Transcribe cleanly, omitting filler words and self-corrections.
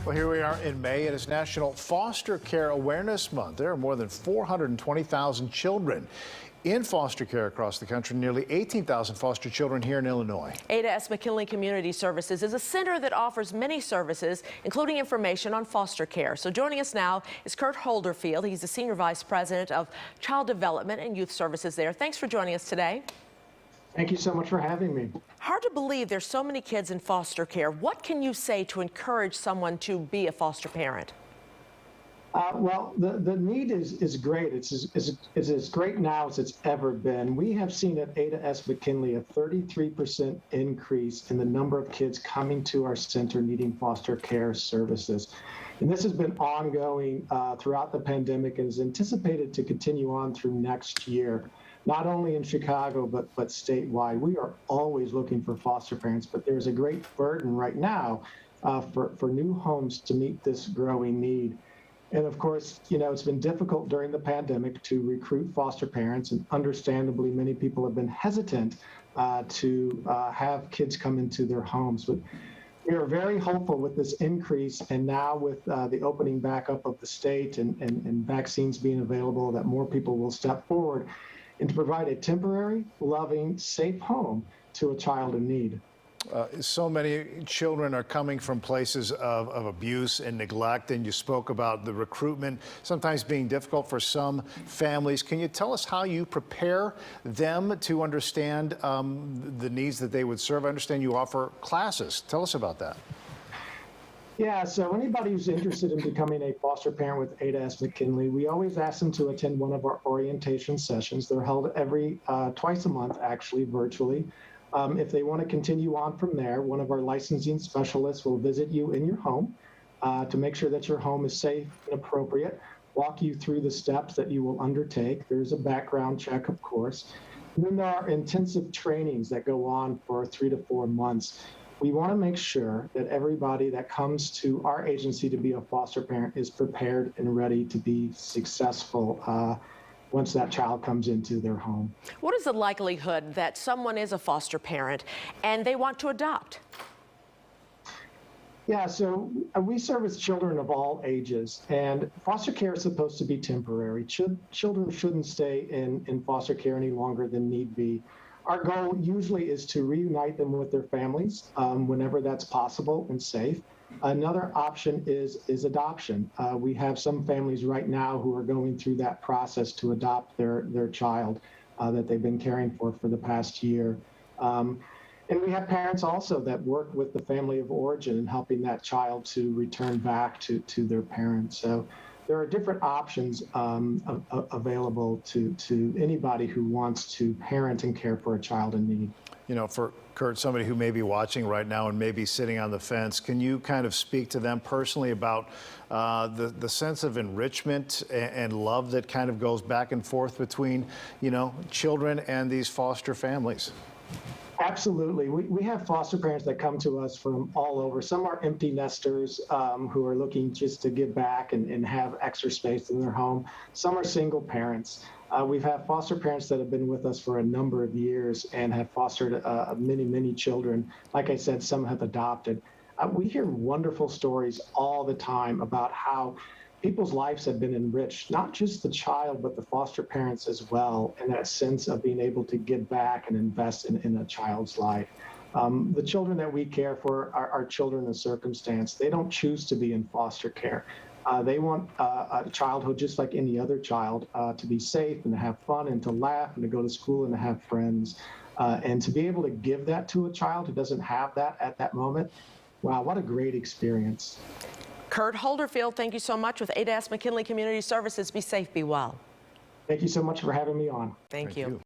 Well, here we are in May. It is National Foster Care Awareness Month. There are more than 420,000 children in foster care across the country, nearly 18,000 foster children here in Illinois. Ada S. McKinley Community Services is a center that offers many services, including information on foster care. So joining us now is Kurt Holderfield. He's the Senior Vice President of Child Development and Youth Services there. Thanks for joining us today. Thank you so much for having me. Hard to believe there's so many kids in foster care. What can you say to encourage someone to be a foster parent? Well, the need is great. It's as great now as it's ever been. We have seen at Ada S. McKinley a 33% increase in the number of kids coming to our center needing foster care services. And this has been ongoing throughout the pandemic and is anticipated to continue on through next year. Not only in Chicago, but statewide. We are always looking for foster parents, but there's a great burden right now for new homes to meet this growing need. And of course, you know, it's been difficult during the pandemic to recruit foster parents, and understandably, many people have been hesitant to have kids come into their homes. But we are very hopeful with this increase, and now with the opening back up of the state and vaccines being available, that more people will step forward and to provide a temporary, loving, safe home to a child in need. So many children are coming from places of abuse and neglect, and you spoke about the recruitment sometimes being difficult for some families. Can you tell us how you prepare them to understand the needs that they would serve? I understand you offer classes. Tell us about that. Yeah, so anybody who's interested in becoming a foster parent with Ada S. McKinley, we always ask them to attend one of our orientation sessions. They're held twice a month, actually, virtually. If they want to continue on from there, one of our licensing specialists will visit you in your home to make sure that your home is safe and appropriate, walk you through the steps that you will undertake. There's a background check, of course. And then there are intensive trainings that go on for 3 to 4 months. We want to make sure that everybody that comes to our agency to be a foster parent is prepared and ready to be successful once that child comes into their home. What is the likelihood that someone is a foster parent and they want to adopt? Yeah, so we service children of all ages, and foster care is supposed to be temporary. Children shouldn't stay in foster care any longer than need be. Our goal usually is to reunite them with their families whenever that's possible and safe. Another option is adoption. We have some families right now who are going through that process to adopt their child that they've been caring for the past year. And we have parents also that work with the family of origin in helping that child to return back to their parents. So there are different options available to anybody who wants to parent and care for a child in need. You know, for Kurt, somebody who may be watching right now and may be sitting on the fence, can you kind of speak to them personally about the sense of enrichment and love that kind of goes back and forth between, you know, children and these foster families? Absolutely. We have foster parents that come to us from all over. Some are empty nesters who are looking just to give back and have extra space in their home. Some are single parents. We've had foster parents that have been with us for a number of years and have fostered many children. Like I said, some have adopted. We hear wonderful stories all the time about how people's lives have been enriched, not just the child, but the foster parents as well, and that sense of being able to give back and invest in a child's life. The children that we care for are children of circumstance. They don't choose to be in foster care. They want a childhood just like any other child, to be safe and to have fun and to laugh and to go to school and to have friends. And to be able to give that to a child who doesn't have that at that moment, wow, what a great experience. Kurt Holderfield, thank you so much with Ada S. McKinley Community Services. Be safe, be well. Thank you so much for having me on. Thank you.